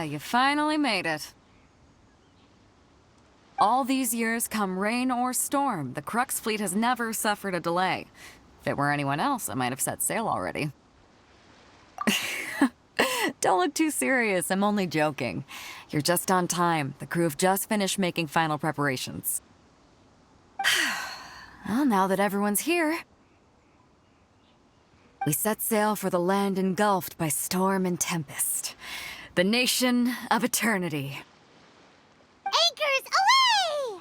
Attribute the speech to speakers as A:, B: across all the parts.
A: you finally made it. All these years, come rain or storm, the Crux fleet has never suffered a delay. If it were anyone else, I might have set sail already. Don't look too serious, I'm only joking. You're just on time. The crew have just finished making final preparations. Well, now that everyone's here, we set sail for the land engulfed by storm and tempest. The nation of eternity.
B: Anchors away!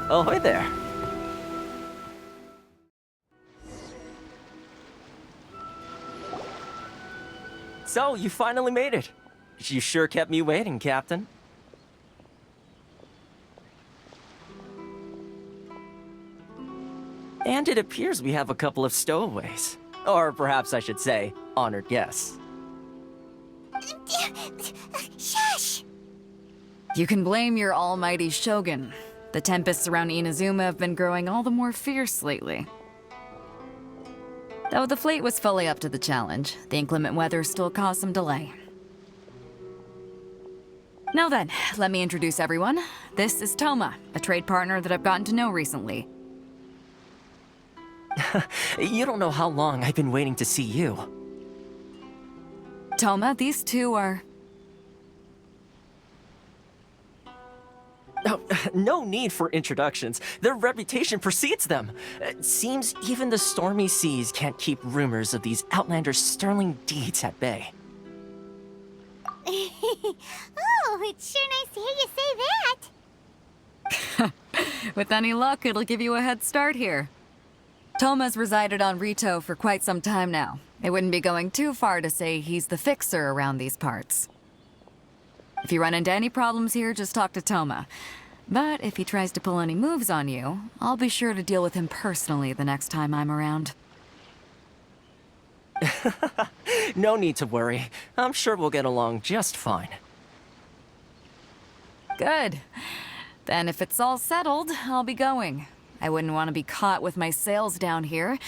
C: Ahoy there. So, you finally made it. You sure kept me waiting, Captain. And it appears we have a couple of stowaways. Or perhaps I should say, honored guests.
B: Shush!
A: You can blame your almighty Shogun. The tempests around Inazuma have been growing all the more fierce lately. Though the fleet was fully up to the challenge, the inclement weather still caused some delay. Now then, let me introduce everyone. This is Toma, a trade partner that I've gotten to know recently.
C: You don't know how long I've been waiting to see you.
A: Toma, these two are...
C: Oh, no need for introductions. Their reputation precedes them. It seems even the stormy seas can't keep rumors of these outlanders' sterling deeds at bay.
B: Oh, it's sure nice to hear you say that.
A: With any luck, it'll give you a head start here. Toma's resided on Rito for quite some time now. It wouldn't be going too far to say he's the fixer around these parts. If you run into any problems here, just talk to Toma. But if he tries to pull any moves on you, I'll be sure to deal with him personally the next time I'm around.
C: No need to worry. I'm sure we'll get along just fine.
A: Good. Then if it's all settled, I'll be going. I wouldn't want to be caught with my sails down here.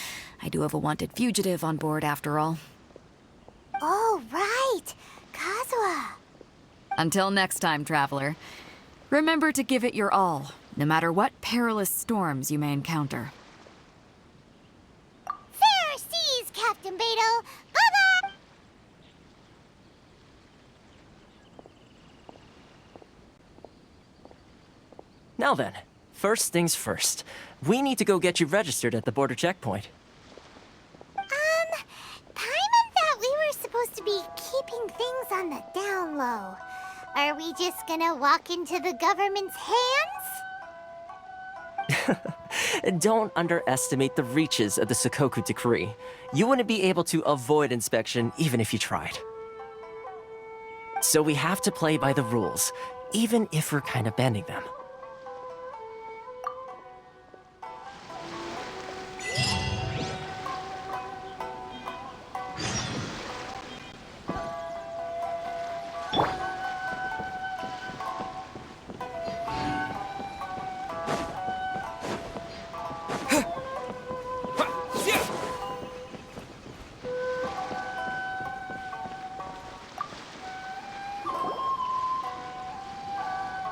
A: I do have a wanted fugitive on board after all.
B: Oh, right. Kazuha.
A: Until next time, traveler. Remember to give it your all, no matter what perilous storms you may encounter.
B: Fair seas, Captain Beidou. Bye-bye!
C: Now then, first things first. We need to go get you registered at the border checkpoint.
B: Paimon thought we were supposed to be keeping things on the down low. Are we just gonna walk into the government's hands?
C: Don't underestimate the reaches of the Sakoku decree. You wouldn't be able to avoid inspection even if you tried. So we have to play by the rules, even if we're kind of bending them.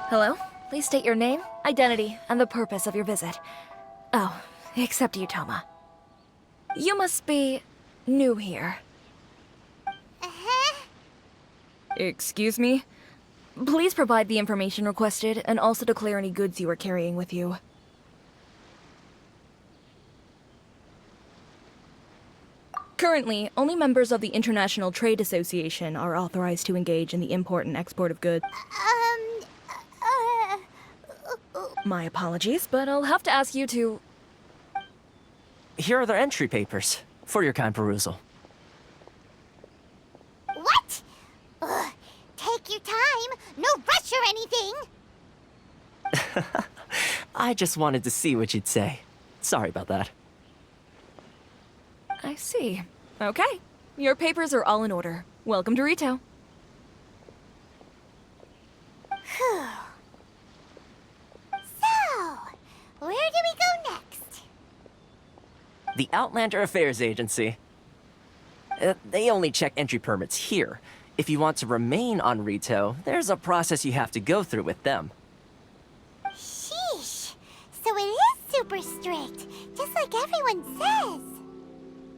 D: Hello? Please state your name, identity, and the purpose of your visit. Oh, except you, Toma. You must be new here.
B: Uh-huh.
D: Excuse me? Please provide the information requested and also declare any goods you are carrying with you. Currently, only members of the International Trade Association are authorized to engage in the import and export of goods. My apologies, but I'll have to ask you to...
C: Here are their entry papers, for your kind perusal.
B: What? Ugh, take your time. No rush or anything.
C: I just wanted to see what you'd say. Sorry about that.
D: I see. Okay. Your papers are all in order. Welcome to Rito.
B: Whew. So, where do we go next?
C: The Outlander Affairs Agency. They only check entry permits here. If you want to remain on Rito, there's a process you have to go through with them.
B: Sheesh. So it is super strict, just like everyone says.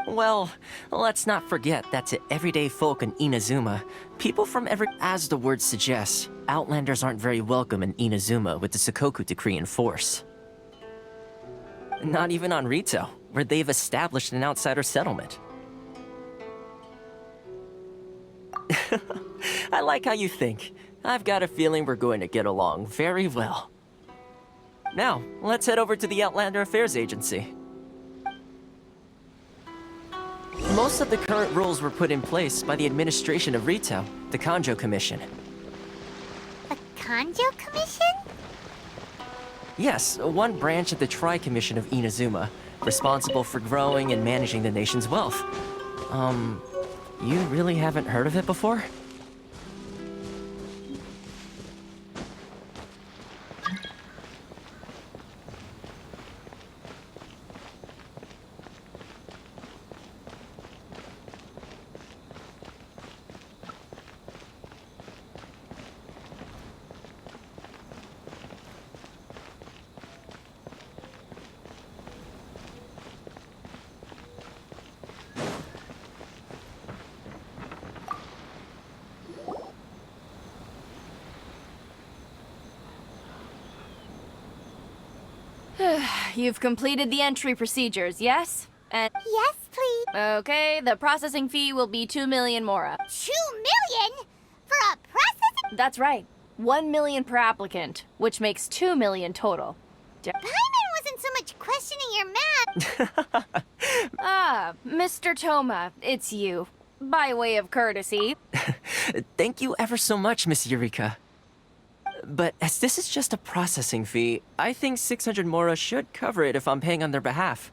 C: Well, let's not forget that to everyday folk in Inazuma, people from as the word suggests, Outlanders aren't very welcome in Inazuma with the Sakoku Decree in force. Not even on Rito, where they've established an outsider settlement. I like how you think. I've got a feeling we're going to get along very well. Now, let's head over to the Outlander Affairs Agency. Most of the current rules were put in place by the administration of Rito, the Kanjo Commission.
B: A Kanjo Commission?
C: Yes, one branch of the Tri-Commission of Inazuma, responsible for growing and managing the nation's wealth. You really haven't heard of it before?
E: You've completed the entry procedures, yes? And
B: Yes, please.
E: okay, the processing fee will be 2 million mora.
B: 2 million? For a processing?
E: That's right. 1 million per applicant, which makes 2 million total.
B: Paimon wasn't so much questioning your math.
E: Ah, Mr. Toma, it's you. By way of courtesy.
C: Thank you ever so much, Miss Eureka. But as this is just a processing fee, I think 600 mora should cover it if I'm paying on their behalf.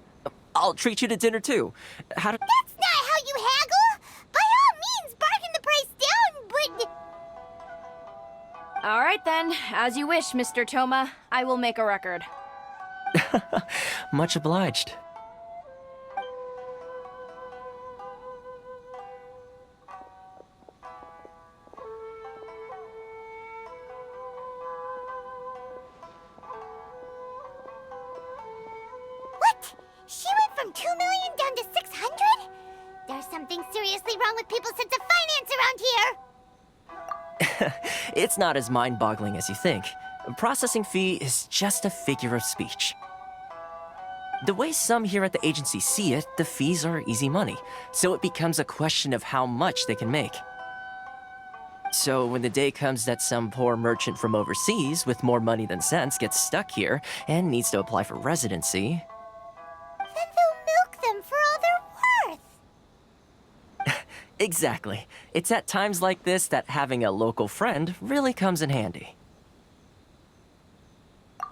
C: I'll treat you to dinner too. How do...
B: That's not how you haggle. By all means, bargain the price down, but...
E: All right then, as you wish, Mr. Toma. I will make a record.
C: Much obliged.
B: What? She went from 2 million down to 600? There's something seriously wrong with people's sense of finance around here.
C: It's not as mind-boggling as you think. A processing fee is just a figure of speech. The way some here at the agency see it, the fees are easy money, so it becomes a question of how much they can make. So when the day comes that some poor merchant from overseas with more money than sense gets stuck here and needs to apply for residency...
B: Then they'll milk them for all they're worth.
C: Exactly. It's at times like this that having a local friend really comes in handy.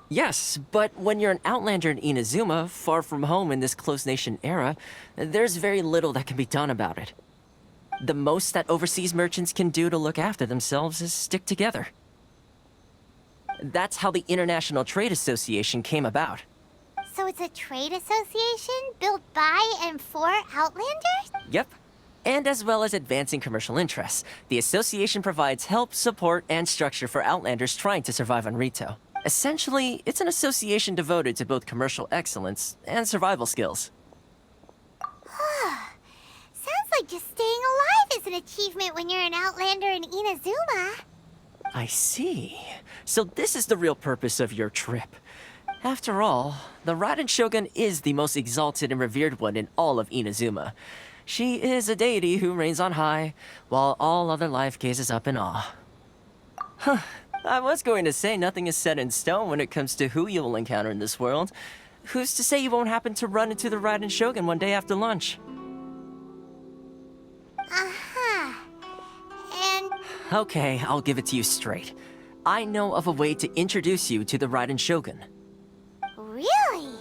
C: Yes, but when you're an outlander in Inazuma, far from home in this close nation era, there's very little that can be done about it. The most that overseas merchants can do to look after themselves is stick together. That's how the International Trade Association came about.
B: So it's a trade association built by and for Outlanders?
C: Yep. And as well as advancing commercial interests, the association provides help, support, and structure for Outlanders trying to survive on Rito. Essentially, it's an association devoted to both commercial excellence and survival skills.
B: Sounds like just staying alive is an achievement when you're an Outlander in Inazuma.
C: I see. So this is the real purpose of your trip. After all, the Raiden Shogun is the most exalted and revered one in all of Inazuma. She is a deity who reigns on high, while all other life gazes up in awe. Huh. I was going to say nothing is set in stone when it comes to who you will encounter in this world. Who's to say you won't happen to run into the Raiden Shogun one day after lunch?
B: Uh-huh. And
C: Okay, I'll give it to you straight. I know of a way to introduce you to the Raiden Shogun.
B: really?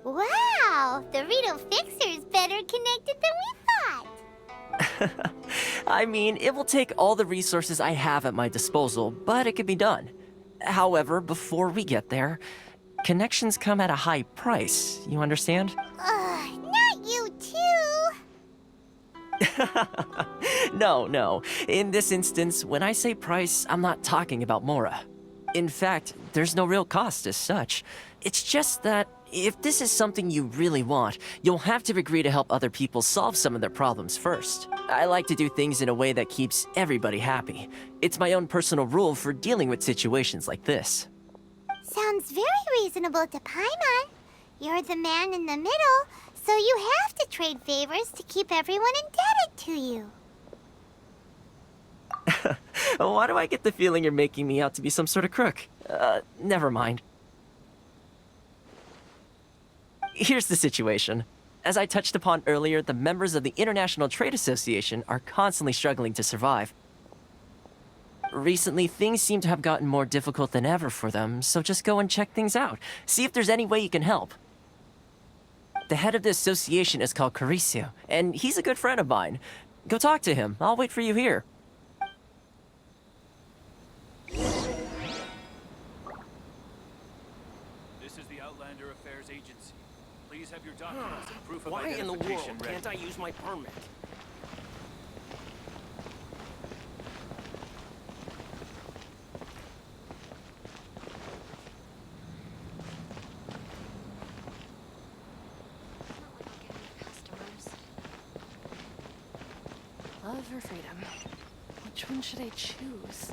B: Wow, the Rito Fixer is better connected than we thought.
C: I mean, it will take all the resources I have at my disposal, but it can be done. However, before we get there, connections come at a high price, you understand?
B: Not you too.
C: No. In this instance, when I say price, I'm not talking about Mora. In fact, there's no real cost as such. It's just that if this is something you really want, you'll have to agree to help other people solve some of their problems first. I like to do things in a way that keeps everybody happy. It's my own personal rule for dealing with situations like this.
B: Sounds very reasonable to Paimon. You're the man in the middle, so you have to trade favors to keep everyone indebted to you.
C: Why do I get the feeling you're making me out to be some sort of crook? Never mind. Here's the situation. As I touched upon earlier, the members of the International Trade Association are constantly struggling to survive. Recently, things seem to have gotten more difficult than ever for them, so just go and check things out. See if there's any way you can help. The head of the association is called Karisu, and he's a good friend of mine. Go talk to him. I'll wait for you here.
F: This is the Outlander Affairs Agency. Please have your documents and proof of
G: Why in the
F: identification
G: world
F: ready.
G: can't I use my permit?
E: Love or freedom? Which one should I choose?